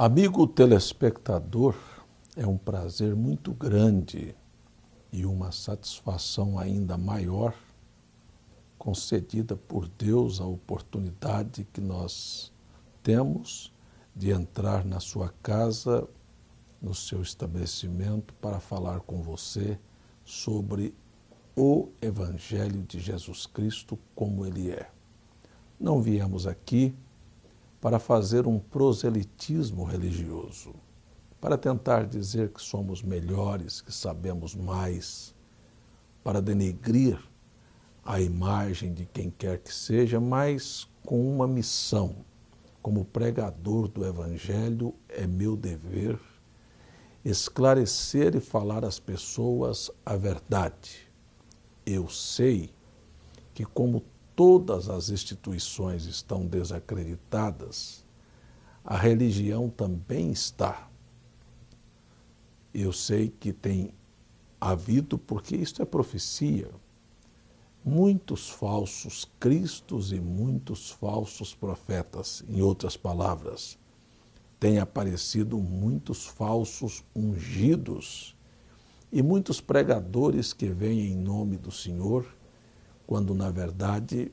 Amigo telespectador, é um prazer muito grande e uma satisfação ainda maior concedida por Deus a oportunidade que nós temos de entrar na sua casa, no seu estabelecimento, para falar com você sobre o Evangelho de Jesus Cristo como ele é. Não viemos aqui para fazer um proselitismo religioso, para tentar dizer que somos melhores, que sabemos mais, para denegrir a imagem de quem quer que seja, mas com uma missão. Como pregador do Evangelho, é meu dever esclarecer e falar às pessoas a verdade. Eu sei que, como todas as instituições estão desacreditadas, a religião também está. Eu sei que tem havido, porque isto é profecia, muitos falsos cristos e muitos falsos profetas. Em outras palavras, têm aparecido muitos falsos ungidos e muitos pregadores que vêm em nome do Senhor, quando, na verdade,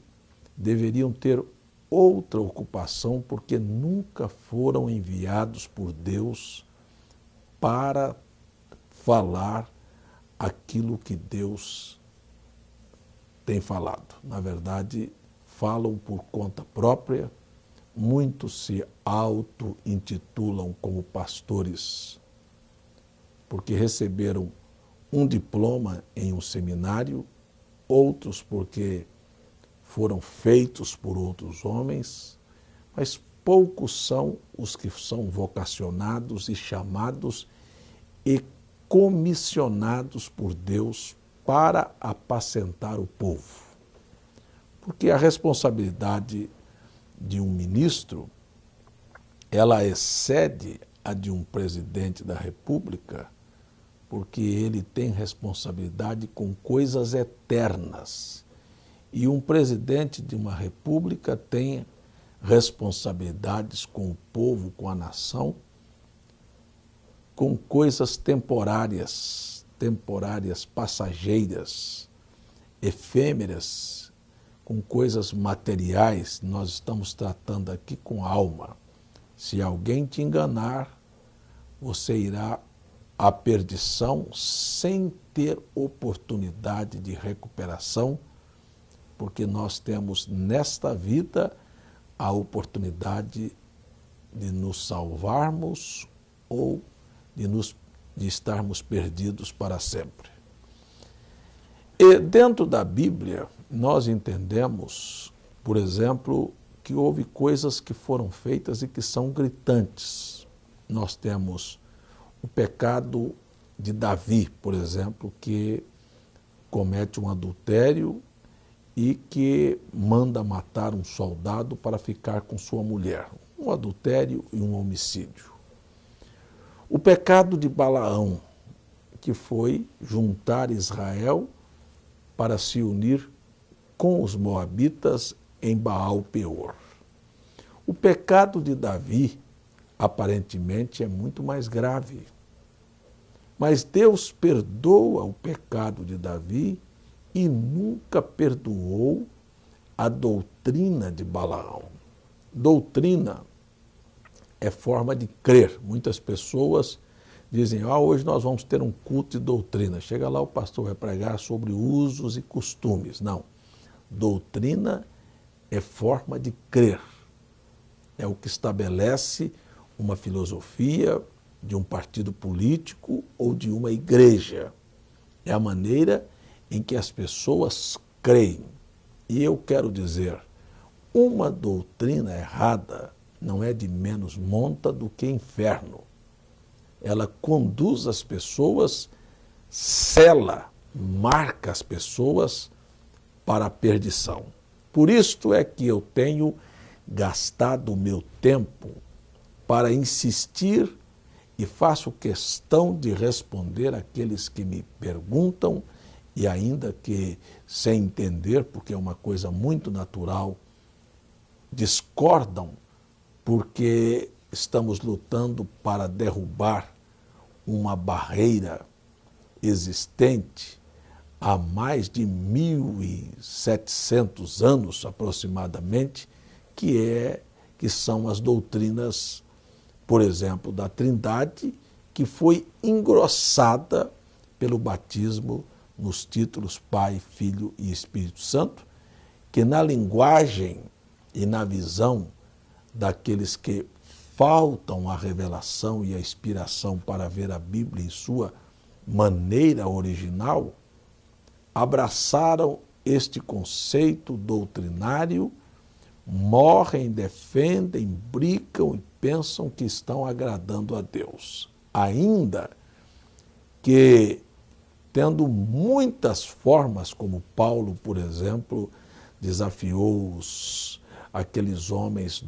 deveriam ter outra ocupação, porque nunca foram enviados por Deus para falar aquilo que Deus tem falado. Na verdade, falam por conta própria, muitos se auto-intitulam como pastores, porque receberam um diploma em um seminário, outros porque foram feitos por outros homens, mas poucos são os que são vocacionados e chamados e comissionados por Deus para apacentar o povo. Porque a responsabilidade de um ministro, ela excede a de um presidente da República, porque ele tem responsabilidade com coisas eternas. E um presidente de uma república tem responsabilidades com o povo, com a nação, com coisas temporárias, passageiras, efêmeras, com coisas materiais. Nós estamos tratando aqui com alma. Se alguém te enganar, você irá à perdição sem ter oportunidade de recuperação, porque nós temos nesta vida a oportunidade de nos salvarmos ou de estarmos perdidos para sempre. E dentro da Bíblia, nós entendemos, por exemplo, que houve coisas que foram feitas e que são gritantes. Nós temos o pecado de Davi, por exemplo, que comete um adultério e que manda matar um soldado para ficar com sua mulher. Um adultério e um homicídio. O pecado de Balaão, que foi juntar Israel para se unir com os moabitas em Baal-Peor. O pecado de Davi, aparentemente, é muito mais grave. Mas Deus perdoa o pecado de Davi e nunca perdoou a doutrina de Balaão. Doutrina é forma de crer. Muitas pessoas dizem, hoje nós vamos ter um culto de doutrina. Chega lá, o pastor vai pregar sobre usos e costumes. Não. Doutrina é forma de crer. É o que estabelece uma filosofia de um partido político ou de uma igreja. É a maneira em que as pessoas creem. E eu quero dizer, uma doutrina errada não é de menos monta do que inferno. Ela conduz as pessoas, sela, marca as pessoas para a perdição. Por isto é que eu tenho gastado o meu tempo para insistir e faço questão de responder àqueles que me perguntam e ainda que, sem entender, porque é uma coisa muito natural, discordam porque estamos lutando para derrubar uma barreira existente há mais de 1.700 anos aproximadamente, que são as doutrinas, por exemplo, da Trindade, que foi engrossada pelo batismo nos títulos Pai, Filho e Espírito Santo, que na linguagem e na visão daqueles que faltam a revelação e a inspiração para ver a Bíblia em sua maneira original, abraçaram este conceito doutrinário, morrem, defendem, brincam e pensam que estão agradando a Deus. Ainda que, tendo muitas formas, como Paulo, por exemplo, desafiou aqueles homens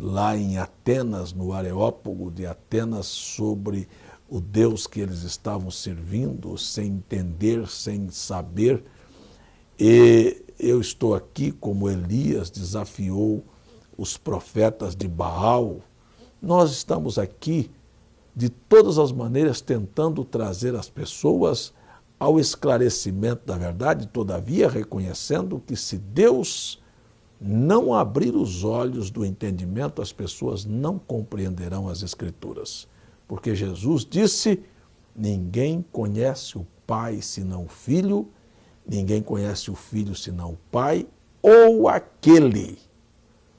lá em Atenas, no Areópago de Atenas, sobre o Deus que eles estavam servindo, sem entender, sem saber. E eu estou aqui, como Elias desafiou os profetas de Baal. Nós estamos aqui, de todas as maneiras, tentando trazer as pessoas ao esclarecimento da verdade, todavia reconhecendo que se Deus não abrir os olhos do entendimento, as pessoas não compreenderão as Escrituras. Porque Jesus disse, ninguém conhece o Pai senão o Filho, ninguém conhece o Filho senão o Pai, ou aquele,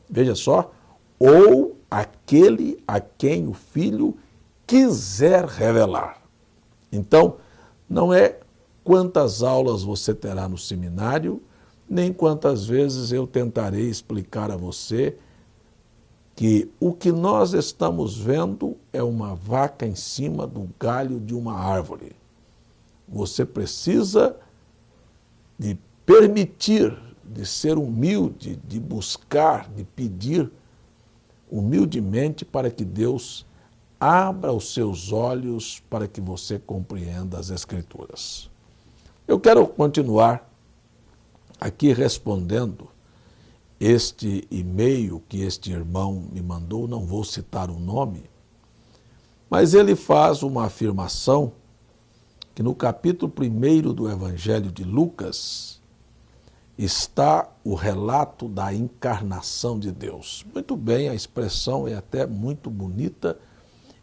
veja só, ou aquele a quem o Filho quiser revelar. Então, não é quantas aulas você terá no seminário, nem quantas vezes eu tentarei explicar a você que o que nós estamos vendo é uma vaca em cima do galho de uma árvore. Você precisa de permitir, de ser humilde, de buscar, de pedir humildemente para que Deus abra os seus olhos para que você compreenda as Escrituras. Eu quero continuar aqui respondendo este e-mail que este irmão me mandou, não vou citar o nome, mas ele faz uma afirmação que no capítulo 1 do Evangelho de Lucas está o relato da encarnação de Deus. Muito bem, a expressão é até muito bonita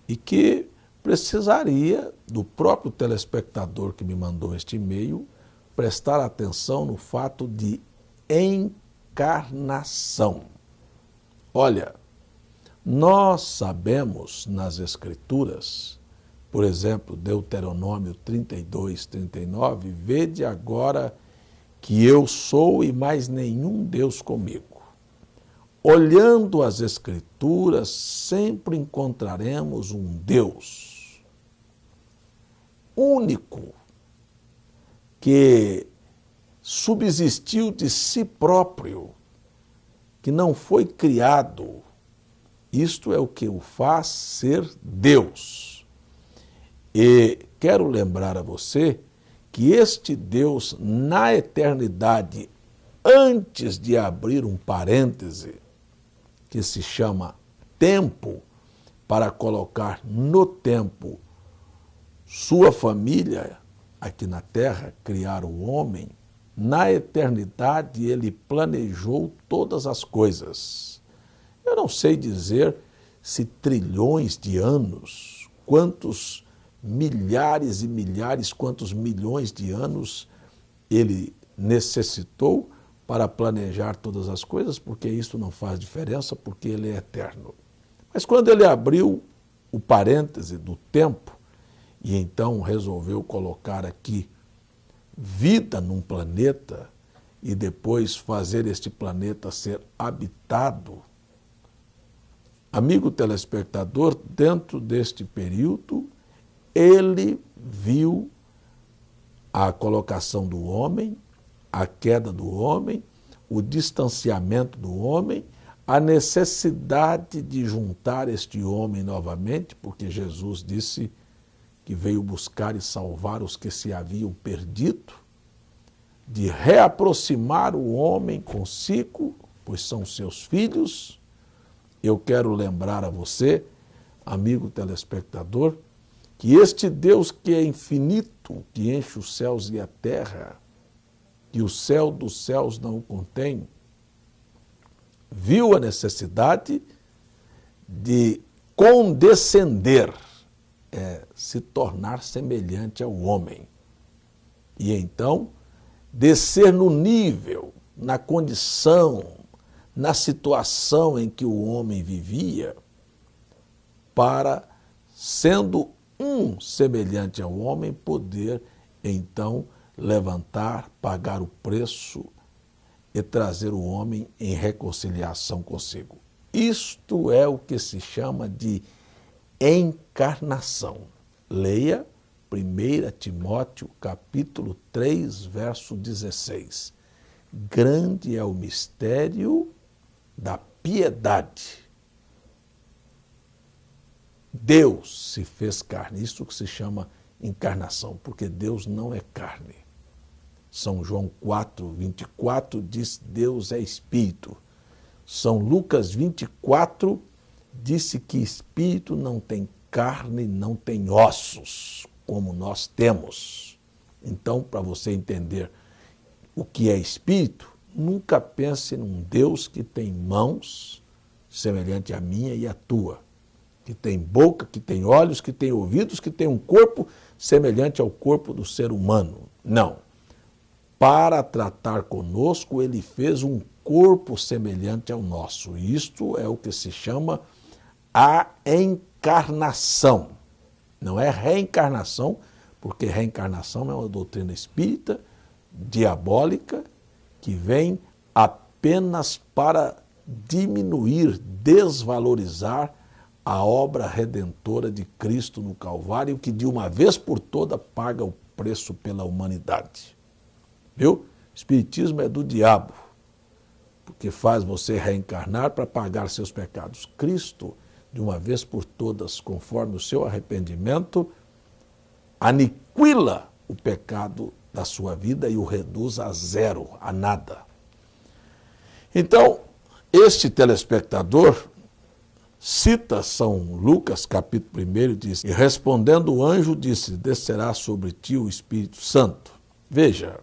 e que precisaria do próprio telespectador que me mandou este e-mail prestar atenção no fato de encarnação. Olha, nós sabemos nas Escrituras, por exemplo, Deuteronômio 32, 39, vede agora que eu sou e mais nenhum Deus comigo. Olhando as Escrituras, sempre encontraremos um Deus único, que subsistiu de si próprio, que não foi criado. Isto é o que o faz ser Deus. E quero lembrar a você que este Deus, na eternidade, antes de abrir um parêntese, que se chama tempo, para colocar no tempo sua família aqui na terra, criar o homem, na eternidade ele planejou todas as coisas. Eu não sei dizer se trilhões de anos, quantos milhares e milhares, quantos milhões de anos ele necessitou para planejar todas as coisas, porque isso não faz diferença, porque ele é eterno. Mas quando ele abriu o parêntese do tempo, e então resolveu colocar aqui vida num planeta e depois fazer este planeta ser habitado, amigo telespectador, dentro deste período, ele viu a colocação do homem, a queda do homem, o distanciamento do homem, a necessidade de juntar este homem novamente, porque Jesus disse que veio buscar e salvar os que se haviam perdido, de reaproximar o homem consigo, pois são seus filhos, eu quero lembrar a você, amigo telespectador, que este Deus que é infinito, que enche os céus e a terra, que o céu dos céus não o contém, viu a necessidade de condescender, se tornar semelhante ao homem. E então, descer no nível, na condição, na situação em que o homem vivia, para, sendo um semelhante ao homem, poder então levantar, pagar o preço e trazer o homem em reconciliação consigo. Isto é o que se chama de encarnação. Leia 1 Timóteo capítulo 3, verso 16. Grande é o mistério da piedade. Deus se fez carne, isso que se chama encarnação, porque Deus não é carne. São João 4, 24 diz Deus é espírito. São Lucas 24 disse que espírito não tem carne, não tem ossos, como nós temos. Então, para você entender o que é espírito, nunca pense num Deus que tem mãos semelhante à minha e à tua, que tem boca, que tem olhos, que tem ouvidos, que tem um corpo semelhante ao corpo do ser humano. Não. Para tratar conosco, ele fez um corpo semelhante ao nosso. Isto é o que se chama a encarnação. Não é reencarnação, porque reencarnação é uma doutrina espírita, diabólica, que vem apenas para diminuir, desvalorizar a obra redentora de Cristo no Calvário, que de uma vez por toda paga o preço pela humanidade. Viu? Espiritismo é do diabo, porque faz você reencarnar para pagar seus pecados. Cristo, de uma vez por todas, conforme o seu arrependimento, aniquila o pecado da sua vida e o reduz a zero, a nada. Então, este telespectador cita São Lucas, capítulo 1, diz, e respondendo o anjo, disse, descerá sobre ti o Espírito Santo. Veja,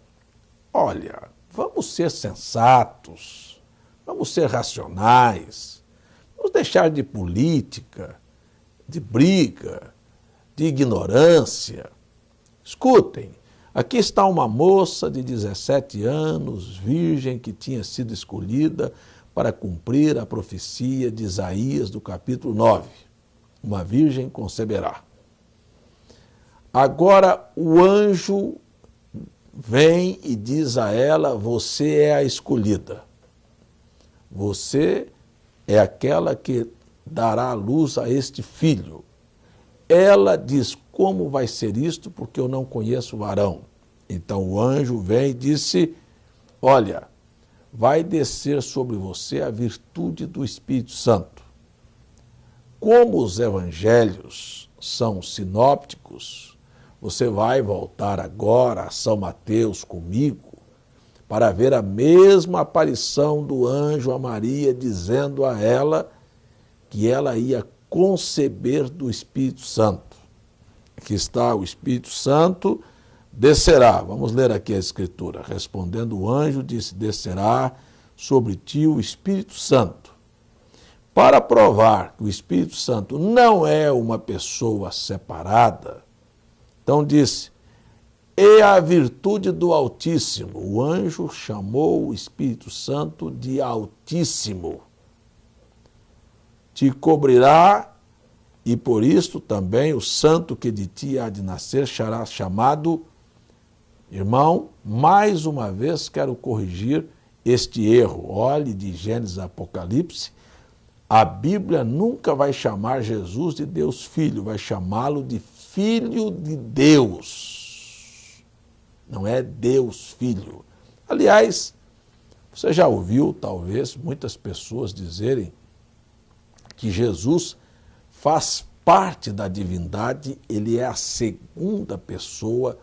olha, vamos ser sensatos, vamos ser racionais, vamos deixar de política, de briga, de ignorância. Escutem, aqui está uma moça de 17 anos, virgem, que tinha sido escolhida para cumprir a profecia de Isaías do capítulo 9. Uma virgem conceberá. Agora o anjo vem e diz a ela, você é a escolhida. Você é aquela que dará luz a este filho. Ela diz, como vai ser isto, porque eu não conheço o varão. Então o anjo vem e disse, olha, vai descer sobre você a virtude do Espírito Santo. Como os evangelhos são sinópticos, você vai voltar agora a São Mateus comigo para ver a mesma aparição do anjo a Maria, dizendo a ela que ela ia conceber do Espírito Santo. Aqui está o Espírito Santo, descerá. Vamos ler aqui a Escritura. Respondendo o anjo, disse, descerá sobre ti o Espírito Santo. Para provar que o Espírito Santo não é uma pessoa separada, então disse, é a virtude do Altíssimo. O anjo chamou o Espírito Santo de Altíssimo. Te cobrirá, e por isto também o santo que de ti há de nascer será chamado. Irmão, mais uma vez quero corrigir este erro. Olhe de Gênesis a Apocalipse, a Bíblia nunca vai chamar Jesus de Deus Filho, vai chamá-lo de Filho de Deus. Não é Deus Filho. Aliás, você já ouviu, talvez, muitas pessoas dizerem que Jesus faz parte da divindade, ele é a segunda pessoa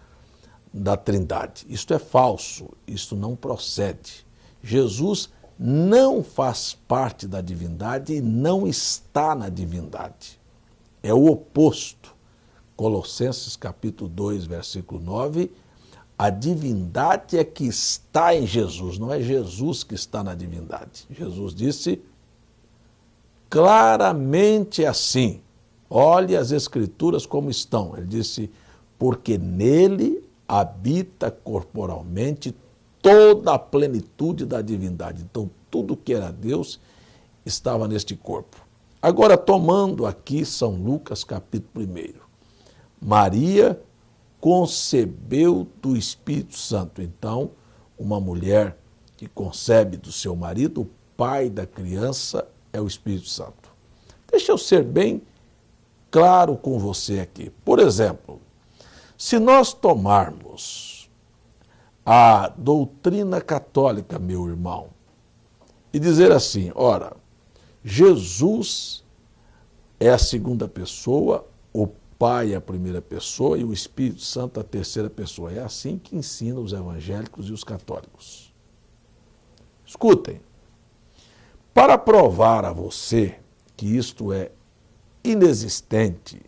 da Trindade. Isto é falso, isto não procede. Jesus não faz parte da divindade e não está na divindade. É o oposto. Colossenses capítulo 2, versículo 9, a divindade é que está em Jesus, não é Jesus que está na divindade. Jesus disse claramente assim, olhe as Escrituras como estão. Ele disse, porque nele habita corporalmente toda a plenitude da divindade. Então, tudo que era Deus estava neste corpo. Agora, tomando aqui São Lucas, capítulo 1. Maria concebeu do Espírito Santo. Então, uma mulher que concebe do seu marido, o pai da criança é o Espírito Santo. Deixa eu ser bem claro com você aqui. Por exemplo, se nós tomarmos a doutrina católica, meu irmão, e dizer assim, ora, Jesus é a segunda pessoa, o Pai é a primeira pessoa e o Espírito Santo a terceira pessoa. É assim que ensinam os evangélicos e os católicos. Escutem, para provar a você que isto é inexistente,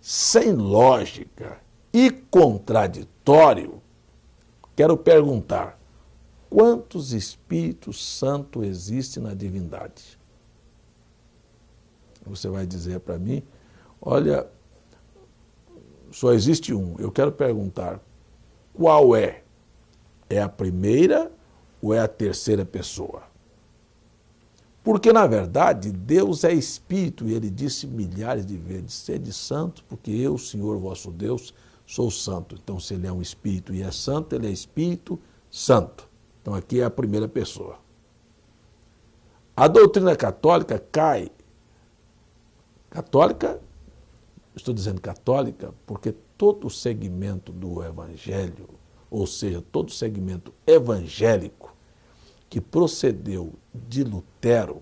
sem lógica e contraditório, quero perguntar, quantos Espíritos Santos existem na divindade? Você vai dizer para mim, olha, só existe um. Eu quero perguntar, qual é? É a primeira ou é a terceira pessoa? Porque, na verdade, Deus é Espírito, e Ele disse milhares de vezes, sede santo, porque eu, Senhor vosso Deus, sou santo. Então, se Ele é um Espírito e é santo, Ele é Espírito Santo. Então, aqui é a primeira pessoa. A doutrina católica cai. Católica, estou dizendo católica, porque todo o segmento do Evangelho, ou seja, todo o segmento evangélico que procedeu de Lutero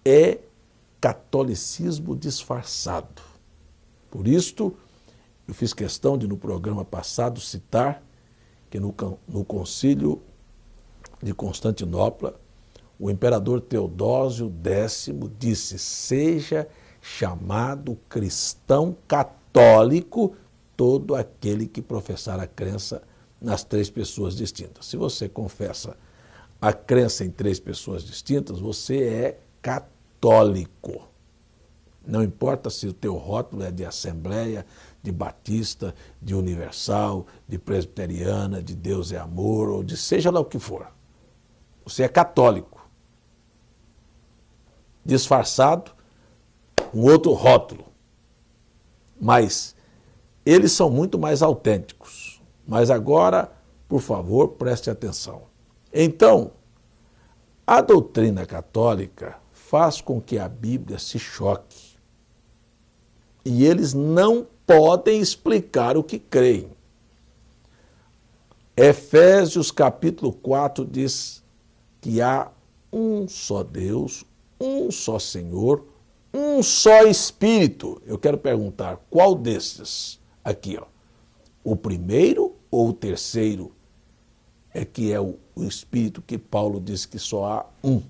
é catolicismo disfarçado. Por isto, eu fiz questão de, no programa passado, citar que no concílio de Constantinopla, o imperador Teodósio X disse, seja chamado cristão católico todo aquele que professar a crença nas três pessoas distintas. Se você confessa a crença em três pessoas distintas, você é católico. Não importa se o teu rótulo é de Assembleia, de Batista, de Universal, de Presbiteriana, de Deus é Amor, ou de seja lá o que for. Você é católico. Disfarçado, um outro rótulo. Mas eles são muito mais autênticos. Mas agora, por favor, preste atenção. Então, a doutrina católica faz com que a Bíblia se choque. E eles não podem explicar o que creem. Efésios capítulo 4 diz que há um só Deus, um só Senhor, um só Espírito. Eu quero perguntar, qual desses? Aqui, ó. O primeiro ou o terceiro é que é o Espírito que Paulo diz que só há um?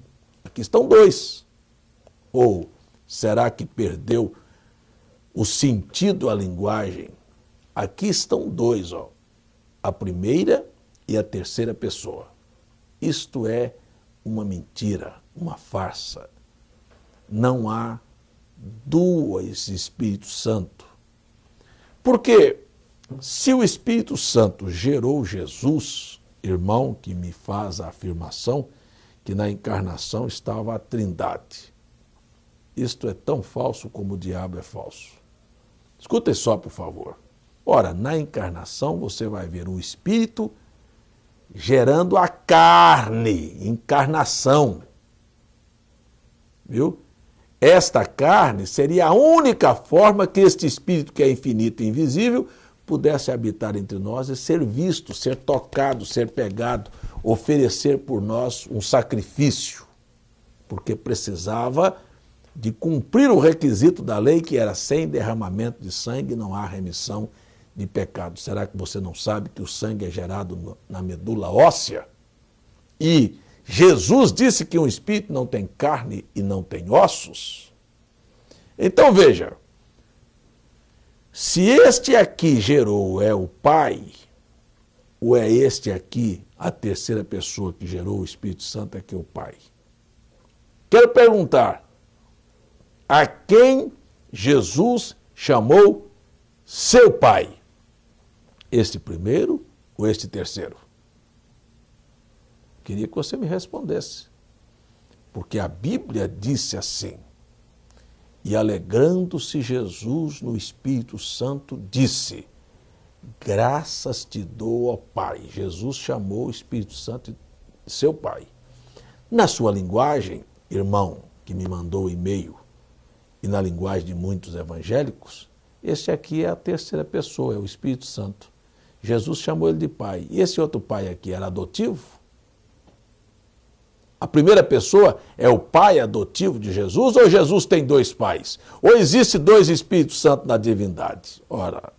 Aqui estão dois. Ou será que perdeu o sentido, a linguagem? Aqui estão dois, ó. A primeira e a terceira pessoa. Isto é uma mentira, uma farsa. Não há dois Espíritos Santos. Porque se o Espírito Santo gerou Jesus, irmão que me faz a afirmação que na encarnação estava a Trindade. Isto é tão falso como o diabo é falso. Escutem só, por favor. Ora, na encarnação você vai ver o Espírito gerando a carne, encarnação. Viu? Esta carne seria a única forma que este Espírito, que é infinito e invisível, pudesse habitar entre nós e ser visto, ser tocado, ser pegado, oferecer por nós um sacrifício, porque precisava de cumprir o requisito da lei, que era sem derramamento de sangue não há remissão de pecado. Será que você não sabe que o sangue é gerado na medula óssea? e Jesus disse que um espírito não tem carne e não tem ossos. Então veja, se este aqui gerou é o Pai, ou é este aqui a terceira pessoa que gerou o Espírito Santo é que é o Pai? Quero perguntar, a quem Jesus chamou seu Pai? Este primeiro ou este terceiro? Queria que você me respondesse. Porque a Bíblia disse assim, e alegrando-se Jesus no Espírito Santo, disse, graças te dou, ó Pai. Jesus chamou o Espírito Santo de seu Pai. Na sua linguagem, irmão, que me mandou o e-mail, e na linguagem de muitos evangélicos, esse aqui é a terceira pessoa, é o Espírito Santo. Jesus chamou ele de Pai. E esse outro Pai aqui era adotivo? A primeira pessoa é o pai adotivo de Jesus ou Jesus tem dois pais? Ou existe dois Espíritos Santos na divindade? Ora,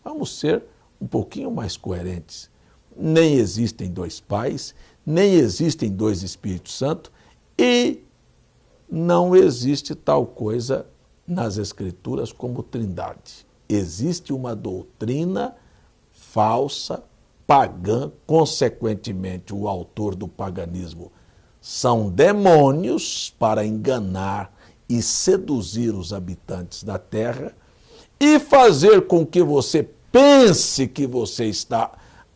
vamos ser um pouquinho mais coerentes. Nem existem dois pais, nem existem dois Espíritos Santos e não existe tal coisa nas Escrituras como trindade. Existe uma doutrina falsa, pagã, consequentemente o autor do paganismo são demônios para enganar e seduzir os habitantes da terra e fazer com que você pense que você está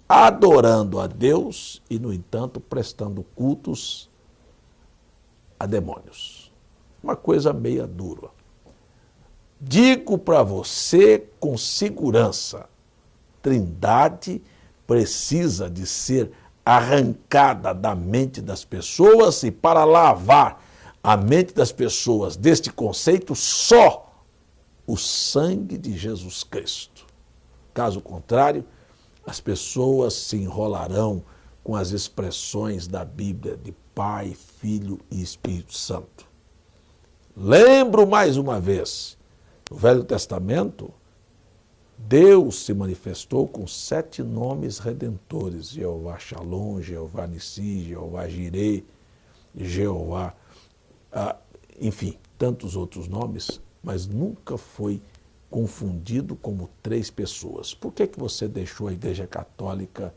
adorando a Deus e, no entanto, prestando cultos a demônios. Uma coisa meia dura. Digo para você com segurança, trindade precisa de ser arrancada da mente das pessoas e para lavar a mente das pessoas deste conceito só o sangue de Jesus Cristo. Caso contrário, as pessoas se enrolarão com as expressões da Bíblia de Pai, Filho e Espírito Santo. Lembro mais uma vez, no Velho Testamento, Deus se manifestou com 7 nomes redentores, Jeová Shalom, Jeová Nissi, Jeová Jireh, Jeová, enfim, tantos outros nomes, mas nunca foi confundido como 3 pessoas. Por que você deixou a Igreja Católica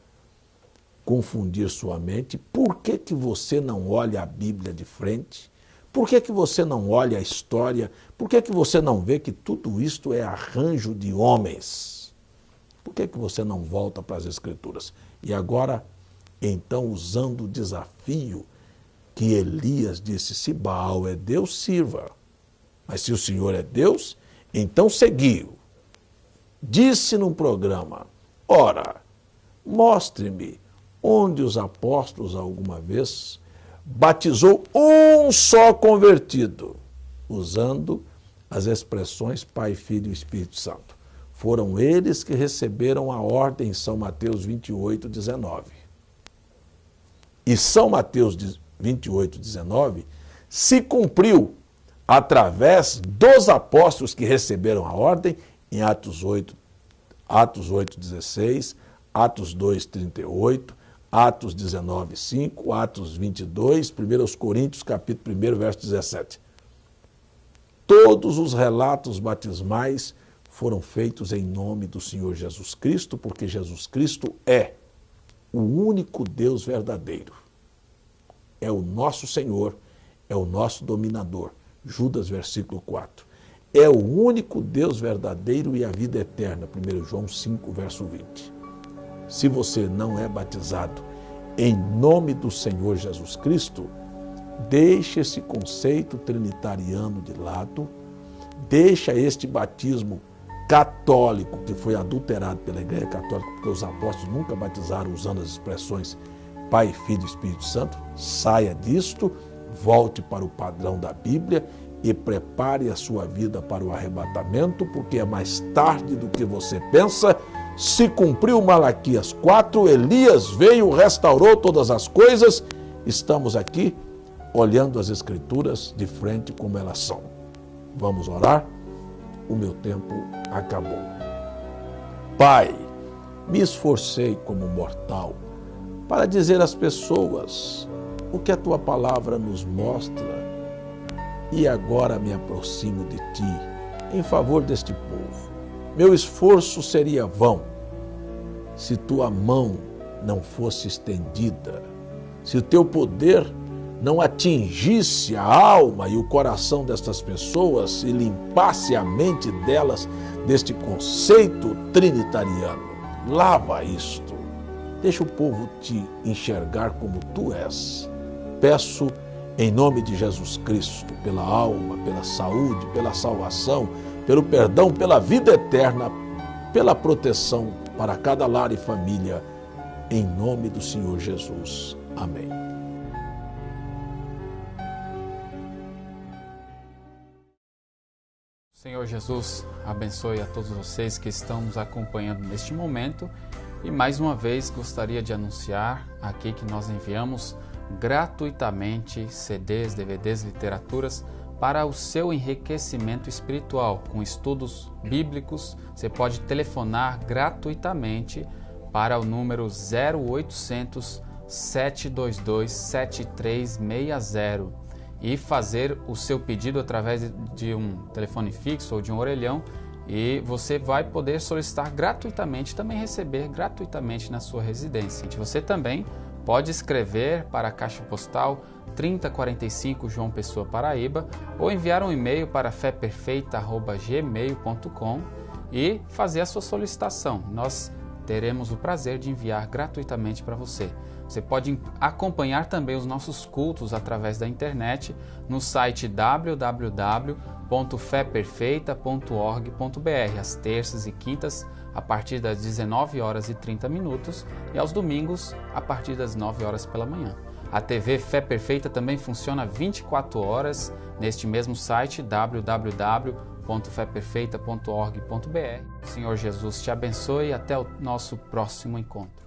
confundir sua mente? Por que você não olha a Bíblia de frente? Por que você não olha a história? Por que você não vê que tudo isto é arranjo de homens? Por que você não volta para as Escrituras? E agora, então, usando o desafio que Elias disse, se Baal é Deus, sirva. Mas se o Senhor é Deus, então seguiu. Disse num programa, ora, mostre-me onde os apóstolos alguma vez batizou um só convertido, usando as expressões Pai, Filho e Espírito Santo. Foram eles que receberam a ordem em São Mateus 28, 19. E São Mateus 28, 19 se cumpriu através dos apóstolos que receberam a ordem em Atos 8, 16, Atos 2, 38, Atos 19, 5, Atos 22, 1 Coríntios, capítulo 1, verso 17. Todos os relatos batismais foram feitos em nome do Senhor Jesus Cristo, porque Jesus Cristo é o único Deus verdadeiro. É o nosso Senhor, é o nosso dominador. Judas, versículo 4. É o único Deus verdadeiro e a vida eterna. 1 João 5, verso 20. Se você não é batizado em nome do Senhor Jesus Cristo, deixe esse conceito trinitariano de lado, deixa este batismo católico que foi adulterado pela Igreja Católica, porque os apóstolos nunca batizaram usando as expressões Pai, Filho e Espírito Santo. Saia disto, volte para o padrão da Bíblia e prepare a sua vida para o arrebatamento, porque é mais tarde do que você pensa. Se cumpriu Malaquias 4, Elias veio, restaurou todas as coisas. Estamos aqui olhando as Escrituras de frente como elas são. Vamos orar? O meu tempo acabou. Pai, me esforcei como mortal para dizer às pessoas o que a tua palavra nos mostra. E agora me aproximo de ti em favor deste povo. Meu esforço seria vão se tua mão não fosse estendida, se o teu poder não atingisse a alma e o coração destas pessoas e limpasse a mente delas deste conceito trinitariano. Lava isto. Deixa o povo te enxergar como tu és. Peço em nome de Jesus Cristo, pela alma, pela saúde, pela salvação, pelo perdão, pela vida eterna, pela proteção para cada lar e família, em nome do Senhor Jesus. Amém. Senhor Jesus, abençoe a todos vocês que estão nos acompanhando neste momento e mais uma vez gostaria de anunciar aqui que nós enviamos gratuitamente CDs, DVDs, literaturas para o seu enriquecimento espiritual, com estudos bíblicos. Você pode telefonar gratuitamente para o número 0800 722 7360 e fazer o seu pedido através de um telefone fixo ou de um orelhão, e você vai poder solicitar gratuitamente, também receber gratuitamente na sua residência. Você também pode escrever para a Caixa Postal 3045 João Pessoa, Paraíba, ou enviar um e-mail para feperfeita@gmail.com e fazer a sua solicitação. Nós teremos o prazer de enviar gratuitamente para você. Você pode acompanhar também os nossos cultos através da internet no site www.feperfeita.org.br, às terças e quintas a partir das 19h30 e aos domingos a partir das 9 horas pela manhã. A TV Fé Perfeita também funciona 24 horas neste mesmo site www.feperfeita.org.br. Senhor Jesus te abençoe e até o nosso próximo encontro.